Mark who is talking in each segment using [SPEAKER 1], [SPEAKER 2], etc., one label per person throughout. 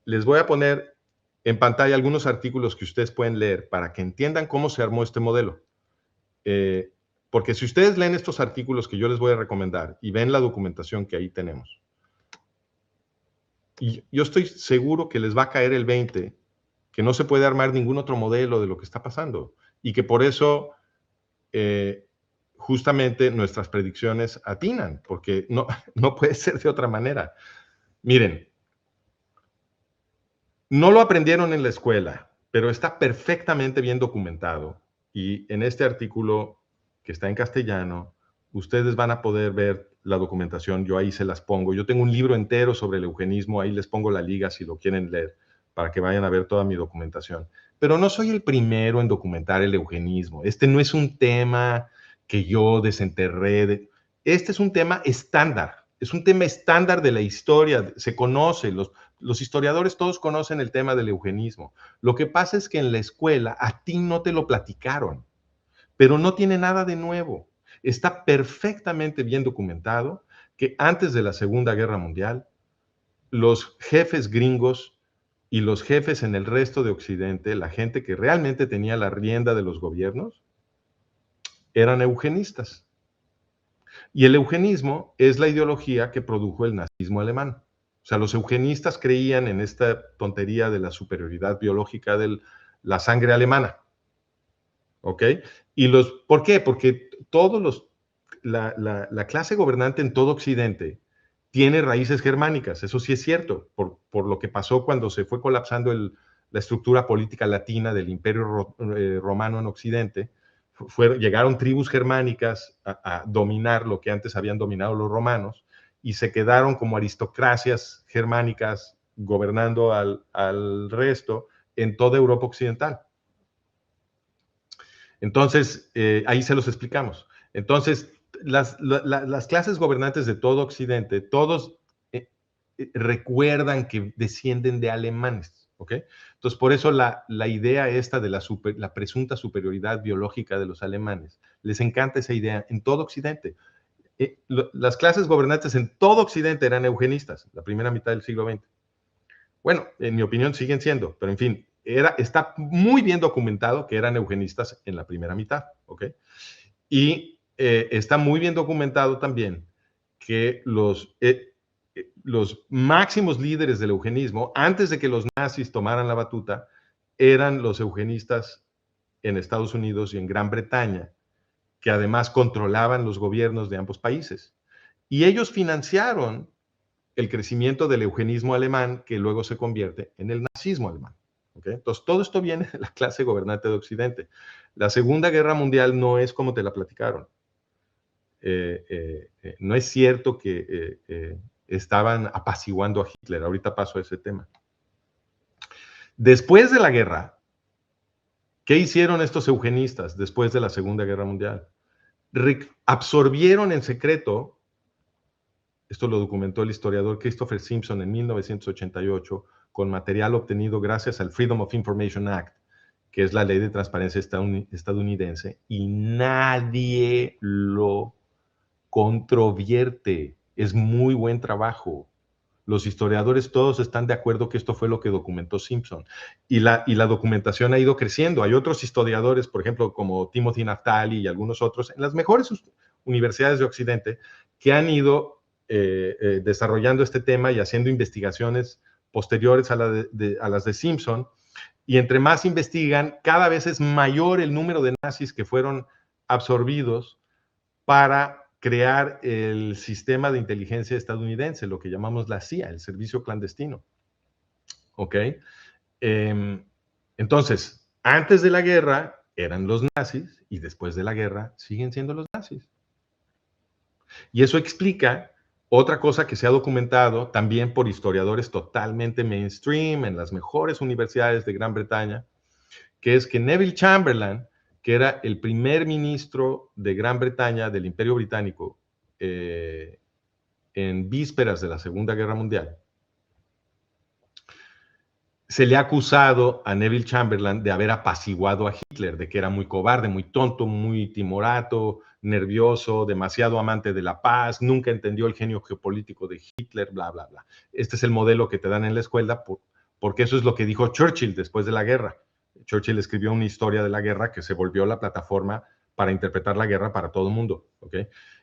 [SPEAKER 1] les voy a poner en pantalla algunos artículos que ustedes pueden leer para que entiendan cómo se armó este modelo. Porque si ustedes leen estos artículos que yo les voy a recomendar y ven la documentación que ahí tenemos, y yo estoy seguro que les va a caer el 20, que no se puede armar ningún otro modelo de lo que está pasando y que por eso justamente nuestras predicciones atinan, porque no, no puede ser de otra manera. Miren, no lo aprendieron en la escuela, pero está perfectamente bien documentado y en este artículo que está en castellano, ustedes van a poder ver la documentación, yo ahí se las pongo. Yo tengo un libro entero sobre el eugenismo, ahí les pongo la liga si lo quieren leer, para que vayan a ver toda mi documentación. Pero no soy el primero en documentar el eugenismo. Este no es un tema que yo desenterré. Este es un tema estándar, es un tema estándar de la historia, se conoce, los historiadores todos conocen el tema del eugenismo. Lo que pasa es que en la escuela a ti no te lo platicaron, pero no tiene nada de nuevo. Está perfectamente bien documentado que antes de la Segunda Guerra Mundial, los jefes gringos y los jefes en el resto de Occidente, la gente que realmente tenía la rienda de los gobiernos, eran eugenistas. Y el eugenismo es la ideología que produjo el nazismo alemán. O sea, los eugenistas creían en esta tontería de la superioridad biológica de la sangre alemana. ¿Ok? ¿Por qué? Porque la clase gobernante en todo Occidente tiene raíces germánicas, eso sí es cierto, por lo que pasó cuando se fue colapsando la estructura política latina del Imperio Romano en Occidente. Llegaron tribus germánicas a dominar lo que antes habían dominado los romanos y se quedaron como aristocracias germánicas gobernando al resto en toda Europa occidental. Entonces, ahí se los explicamos. Entonces, las clases gobernantes de todo Occidente, todos recuerdan que descienden de alemanes, ¿ok? Entonces, por eso la idea esta de la presunta superioridad biológica de los alemanes, les encanta esa idea en todo Occidente. Las clases gobernantes en todo Occidente eran eugenistas, la primera mitad del siglo XX. Bueno, en mi opinión siguen siendo, pero en fin, está muy bien documentado que eran eugenistas en la primera mitad, ¿ok? Y está muy bien documentado también que los máximos líderes del eugenismo, antes de que los nazis tomaran la batuta, eran los eugenistas en Estados Unidos y en Gran Bretaña, que además controlaban los gobiernos de ambos países. Y ellos financiaron el crecimiento del eugenismo alemán, que luego se convierte en el nazismo alemán. ¿Okay? Entonces, todo esto viene de la clase gobernante de Occidente. La Segunda Guerra Mundial no es como te la platicaron. No es cierto que estaban apaciguando a Hitler. Ahorita paso a ese tema. Después de la guerra, ¿qué hicieron estos eugenistas después de la Segunda Guerra Mundial? Absorbieron en secreto, esto lo documentó el historiador Christopher Simpson en 1988, con material obtenido gracias al Freedom of Information Act, que es la ley de transparencia estadounidense, y nadie lo controvierte. Es muy buen trabajo. Los historiadores todos están de acuerdo que esto fue lo que documentó Simpson. Y la documentación ha ido creciendo. Hay otros historiadores, por ejemplo, como Timothy Naftali y algunos otros, en las mejores universidades de Occidente, que han ido desarrollando este tema y haciendo investigaciones posteriores a las de Simpson. Y entre más investigan, cada vez es mayor el número de nazis que fueron absorbidos para crear el sistema de inteligencia estadounidense, lo que llamamos la CIA, el servicio clandestino. ¿Ok? Entonces, antes de la guerra eran los nazis y después de la guerra siguen siendo los nazis. Y eso explica otra cosa que se ha documentado también por historiadores totalmente mainstream en las mejores universidades de Gran Bretaña, que es que Neville Chamberlain, que era el primer ministro de Gran Bretaña del Imperio Británico en vísperas de la Segunda Guerra Mundial, se le ha acusado a Neville Chamberlain de haber apaciguado a Hitler, de que era muy cobarde, muy tonto, muy timorato, nervioso, demasiado amante de la paz, nunca entendió el genio geopolítico de Hitler, bla, bla, bla. Este es el modelo que te dan en la escuela porque eso es lo que dijo Churchill después de la guerra. Churchill escribió una historia de la guerra que se volvió la plataforma para interpretar la guerra para todo el mundo, ¿ok?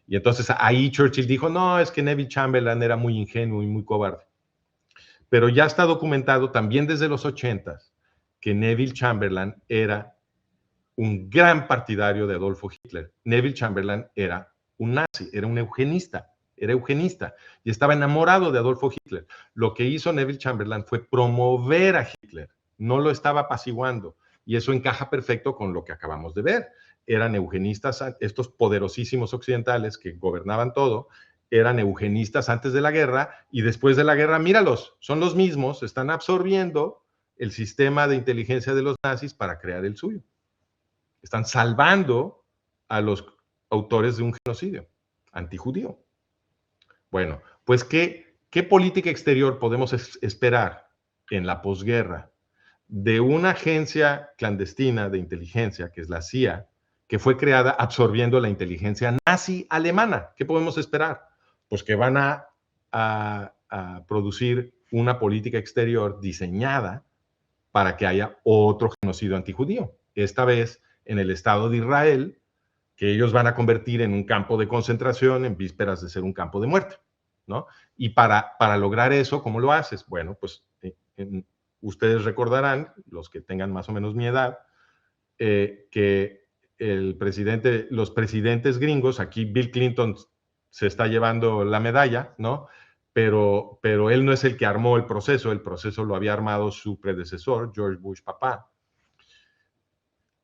[SPEAKER 1] Y entonces ahí Churchill dijo, no, es que Neville Chamberlain era muy ingenuo y muy cobarde. Pero ya está documentado también desde los 80s que Neville Chamberlain era un gran partidario de Adolfo Hitler. Neville Chamberlain era un nazi, era un eugenista, y estaba enamorado de Adolfo Hitler. Lo que hizo Neville Chamberlain fue promover a Hitler, no lo estaba apaciguando, y eso encaja perfecto con lo que acabamos de ver. Eran eugenistas, estos poderosísimos occidentales que gobernaban todo, eran eugenistas antes de la guerra, y después de la guerra, míralos, son los mismos, están absorbiendo el sistema de inteligencia de los nazis para crear el suyo. Están salvando a los autores de un genocidio antijudío. Bueno, pues ¿qué política exterior podemos esperar en la posguerra de una agencia clandestina de inteligencia, que es la CIA, que fue creada absorbiendo la inteligencia nazi alemana? ¿Qué podemos esperar? Pues que van a producir una política exterior diseñada para que haya otro genocidio antijudío. Esta vez en el Estado de Israel, que ellos van a convertir en un campo de concentración en vísperas de ser un campo de muerte, ¿no? Y para lograr eso, ¿cómo lo haces? Bueno, pues ustedes recordarán, los que tengan más o menos mi edad, que los presidentes gringos, aquí Bill Clinton se está llevando la medalla, ¿no? Pero él no es el que armó el proceso lo había armado su predecesor, George Bush papá.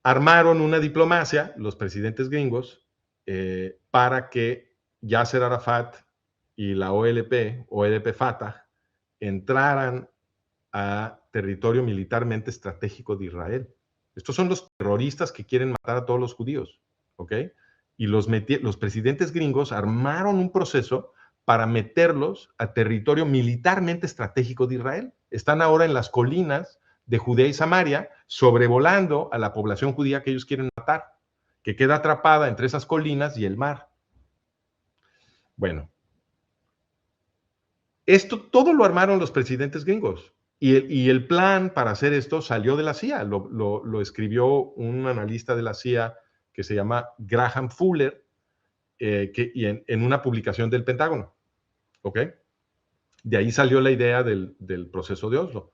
[SPEAKER 1] Armaron una diplomacia, los presidentes gringos, para que Yasser Arafat y la OLP-Fatah, entraran a territorio militarmente estratégico de Israel. Estos son los terroristas que quieren matar a todos los judíos, ¿ok? Y los presidentes gringos armaron un proceso para meterlos a territorio militarmente estratégico de Israel. Están ahora en las colinas de Judea y Samaria, sobrevolando a la población judía que ellos quieren matar, que queda atrapada entre esas colinas y el mar. Bueno, esto todo lo armaron los presidentes gringos. Y el plan para hacer esto salió de la CIA. Lo escribió un analista de la CIA que se llama Graham Fuller, en una publicación del Pentágono. ¿Ok? De ahí salió la idea del proceso de Oslo.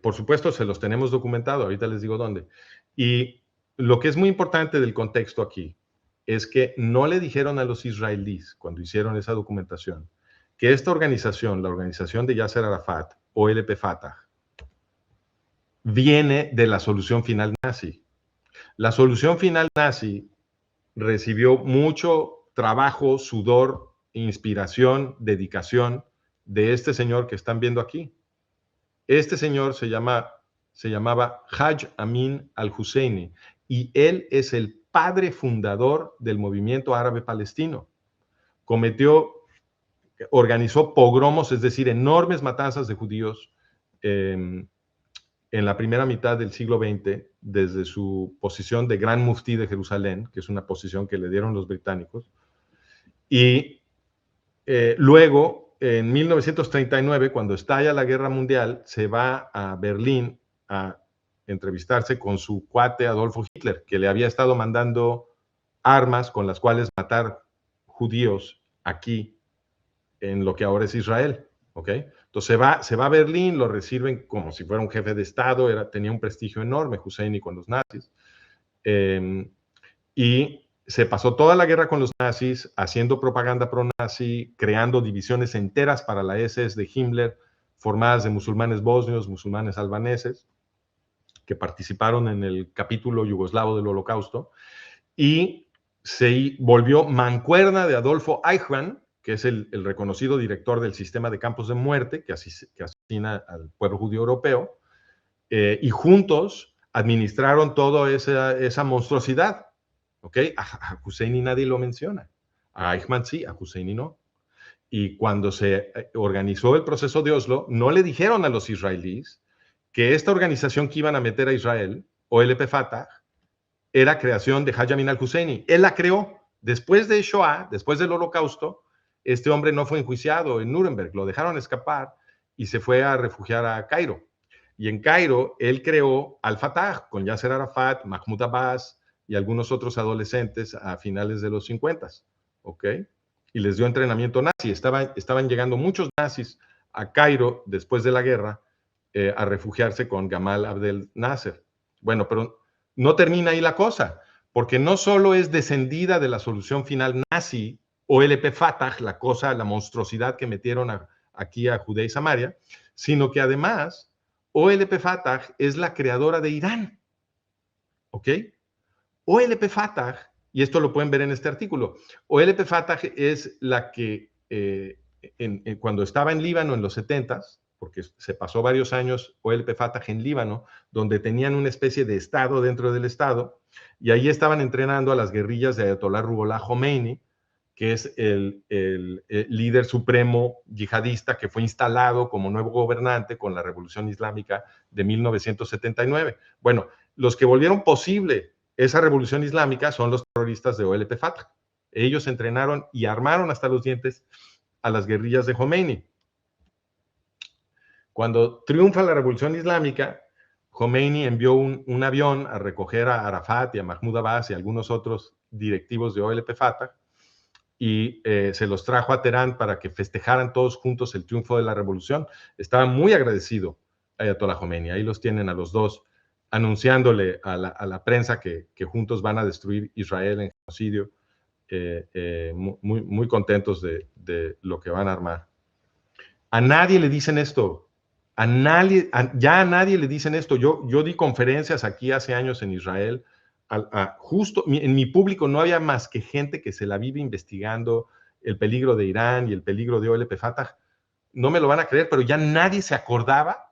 [SPEAKER 1] Por supuesto, se los tenemos documentado, ahorita les digo dónde. Y lo que es muy importante del contexto aquí es que no le dijeron a los israelíes, cuando hicieron esa documentación, que esta organización, la organización de Yasser Arafat, OLP-Fatah, viene de la solución final nazi. La solución final nazi recibió mucho trabajo, sudor, inspiración, dedicación de este señor que están viendo aquí. Este señor se llamaba Haj Amin al-Husseini, y él es el padre fundador del movimiento árabe palestino. Organizó pogromos, es decir, enormes matanzas de judíos en la primera mitad del siglo XX, desde su posición de Gran Muftí de Jerusalén, que es una posición que le dieron los británicos, y luego, en 1939, cuando estalla la Guerra Mundial, se va a Berlín a entrevistarse con su cuate Adolfo Hitler, que le había estado mandando armas con las cuales matar judíos aquí en lo que ahora es Israel, ¿ok? Entonces se va a Berlín, lo reciben como si fuera un jefe de Estado, tenía un prestigio enorme, Husseini, con los nazis, y se pasó toda la guerra con los nazis, haciendo propaganda pro-nazi, creando divisiones enteras para la SS de Himmler, formadas de musulmanes bosnios, musulmanes albaneses, que participaron en el capítulo yugoslavo del Holocausto, y se volvió mancuerna de Adolfo Eichmann, que es el reconocido director del sistema de campos de muerte, que asesina al pueblo judío europeo, y juntos administraron toda esa monstruosidad. ¿Ok? A Husseini nadie lo menciona. A Eichmann sí, a Husseini no. Y cuando se organizó el proceso de Oslo, no le dijeron a los israelíes que esta organización que iban a meter a Israel, OLP-Fatah, era creación de Haj Amin al-Husseini. Él la creó. Después de Shoah, después del Holocausto, este hombre no fue enjuiciado en Nuremberg, lo dejaron escapar y se fue a refugiar a Cairo. Y en Cairo, él creó Al-Fatah con Yasser Arafat, Mahmoud Abbas y algunos otros adolescentes a finales de los 50, ¿ok? Y les dio entrenamiento nazi. Estaban llegando muchos nazis a Cairo después de la guerra a refugiarse con Gamal Abdel Nasser. Bueno, pero no termina ahí la cosa, porque no solo es descendida de la solución final nazi, OLP Fatah, la cosa, la monstruosidad que metieron aquí a Judea y Samaria, sino que además OLP Fatah es la creadora de Irán, ¿ok? OLP Fatah, y esto lo pueden ver en este artículo, OLP Fatah es la que cuando estaba en Líbano en los 70s, porque se pasó varios años OLP Fatah en Líbano, donde tenían una especie de estado dentro del estado, y ahí estaban entrenando a las guerrillas de Ayatollah Ruhollah Khomeini, que es el líder supremo yihadista que fue instalado como nuevo gobernante con la Revolución Islámica de 1979. Bueno, los que volvieron posible esa revolución islámica son los terroristas de OLP Fatah. Ellos entrenaron y armaron hasta los dientes a las guerrillas de Khomeini. Cuando triunfa la revolución islámica, Khomeini envió un avión a recoger a Arafat y a Mahmoud Abbas y a algunos otros directivos de OLP Fatah y se los trajo a Teherán para que festejaran todos juntos el triunfo de la revolución. Estaba muy agradecido a Ayatollah Khomeini. Ahí los tienen a los dos anunciándole a la prensa que juntos van a destruir Israel en genocidio, muy contentos de lo que van a armar. A nadie le dicen esto, ya a nadie le dicen esto. Yo di conferencias aquí hace años en Israel, justo en mi público no había más que gente que se la vive investigando el peligro de Irán y el peligro de OLP Fatah. No me lo van a creer, pero ya nadie se acordaba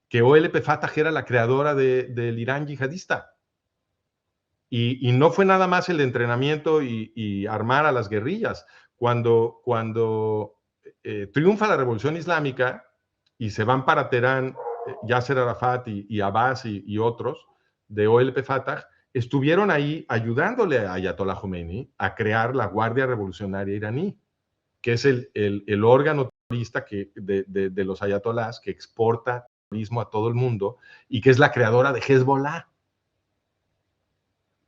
[SPEAKER 1] que OLP Fatah era la creadora del Irán yihadista. Y no fue nada más el entrenamiento y armar a las guerrillas. Cuando triunfa la revolución islámica y se van para Teherán, Yasser Arafat y Abbas y otros de OLP Fatah, estuvieron ahí ayudándole a Ayatollah Khomeini a crear la Guardia Revolucionaria Iraní, que es el órgano terrorista de los ayatolás que exporta terrorismo a todo el mundo y que es la creadora de Hezbollah.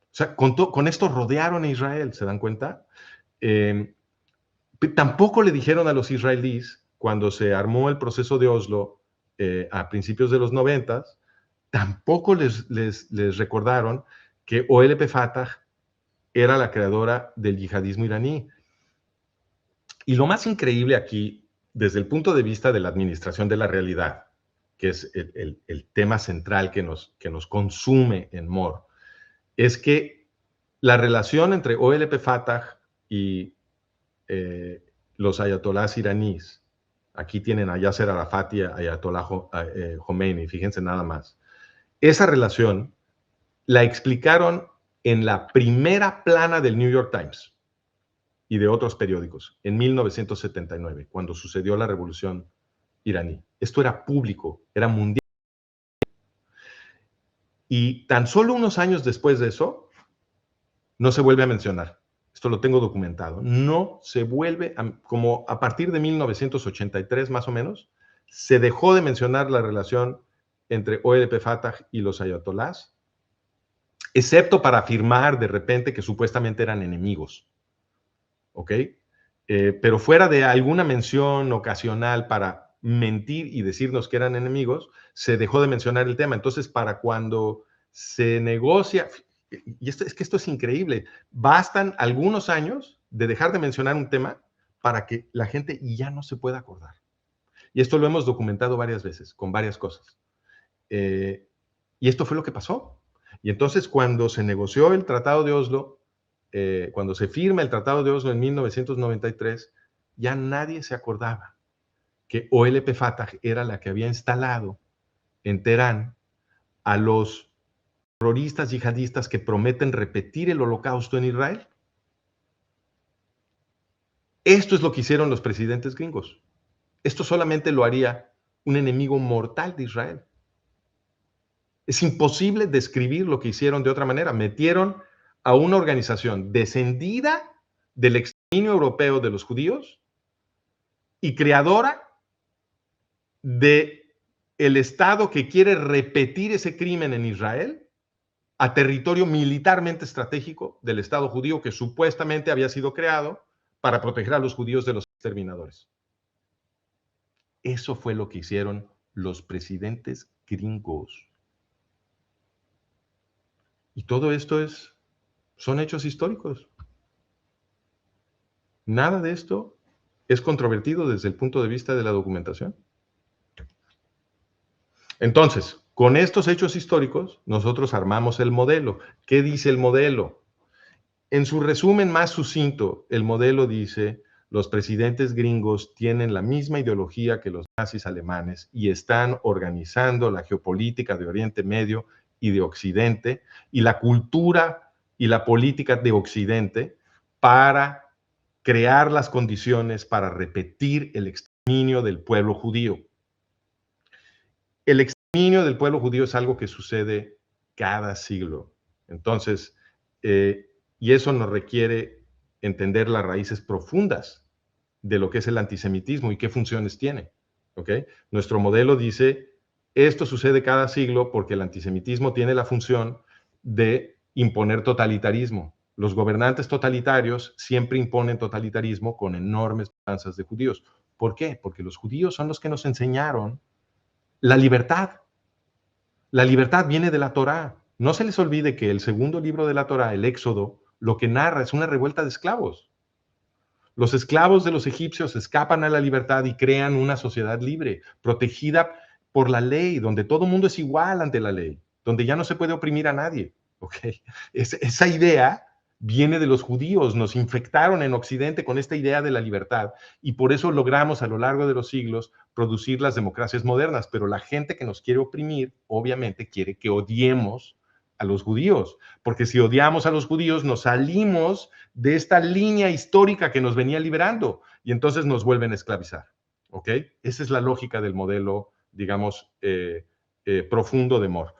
[SPEAKER 1] O sea, con esto rodearon a Israel, ¿se dan cuenta? Tampoco le dijeron a los israelíes, cuando se armó el proceso de Oslo a principios de los 90, tampoco les recordaron que OLP Fatah era la creadora del yihadismo iraní. Y lo más increíble aquí, desde el punto de vista de la administración de la realidad, que es el tema central que nos consume en More, es que la relación entre OLP Fatah y los ayatolás iraníes, aquí tienen a Yasser Arafat y a Ayatollah Khomeini, fíjense nada más, esa relación la explicaron en la primera plana del New York Times y de otros periódicos en 1979, cuando sucedió la revolución iraní. Esto era público, era mundial. Y tan solo unos años después de eso, no se vuelve a mencionar. Esto lo tengo documentado. No se vuelve, como a partir de 1983 más o menos, se dejó de mencionar la relación entre OLP Fatah y los ayatolás, excepto para afirmar de repente que supuestamente eran enemigos. ¿Ok? Pero fuera de alguna mención ocasional para mentir y decirnos que eran enemigos, se dejó de mencionar el tema. Entonces, para cuando se negocia, y es que esto es increíble, bastan algunos años de dejar de mencionar un tema para que la gente ya no se pueda acordar. Y esto lo hemos documentado varias veces, con varias cosas. Y esto fue lo que pasó. Y entonces, cuando se negoció el Tratado de Oslo, cuando se firma el Tratado de Oslo en 1993, ya nadie se acordaba que OLP Fatah era la que había instalado en Teherán a los terroristas yihadistas que prometen repetir el holocausto en Israel. Esto es lo que hicieron los presidentes gringos. Esto solamente lo haría un enemigo mortal de Israel. Es imposible describir lo que hicieron de otra manera. Metieron a una organización descendida del exterminio europeo de los judíos y creadora de el Estado que quiere repetir ese crimen en Israel a territorio militarmente estratégico del Estado judío que supuestamente había sido creado para proteger a los judíos de los exterminadores. Eso fue lo que hicieron los presidentes gringos. Y todo esto son hechos históricos. Nada de esto es controvertido desde el punto de vista de la documentación. Entonces, con estos hechos históricos, nosotros armamos el modelo. ¿Qué dice el modelo? En su resumen más sucinto, el modelo dice: los presidentes gringos tienen la misma ideología que los nazis alemanes y están organizando la geopolítica de Oriente Medio y de Occidente y la cultura y la política de Occidente para crear las condiciones para repetir el exterminio del pueblo judío. El exterminio del pueblo judío es algo que sucede cada siglo. Entonces, y eso nos requiere entender las raíces profundas de lo que es el antisemitismo y qué funciones tiene. ¿Ok? Nuestro modelo dice, esto sucede cada siglo porque el antisemitismo tiene la función de imponer totalitarismo. Los gobernantes totalitarios siempre imponen totalitarismo con enormes matanzas de judíos. ¿Por qué? Porque los judíos son los que nos enseñaron la libertad. La libertad viene de la Torá. No se les olvide que el segundo libro de la Torá, el Éxodo, lo que narra es una revuelta de esclavos. Los esclavos de los egipcios escapan a la libertad y crean una sociedad libre, protegida por la ley, donde todo el mundo es igual ante la ley, donde ya no se puede oprimir a nadie. ¿Okay? Esa idea viene de los judíos, nos infectaron en Occidente con esta idea de la libertad y por eso logramos a lo largo de los siglos producir las democracias modernas, pero la gente que nos quiere oprimir obviamente quiere que odiemos a los judíos, porque si odiamos a los judíos nos salimos de esta línea histórica que nos venía liberando y entonces nos vuelven a esclavizar. ¿Ok? Esa es la lógica del modelo, digamos, profundo de Moore.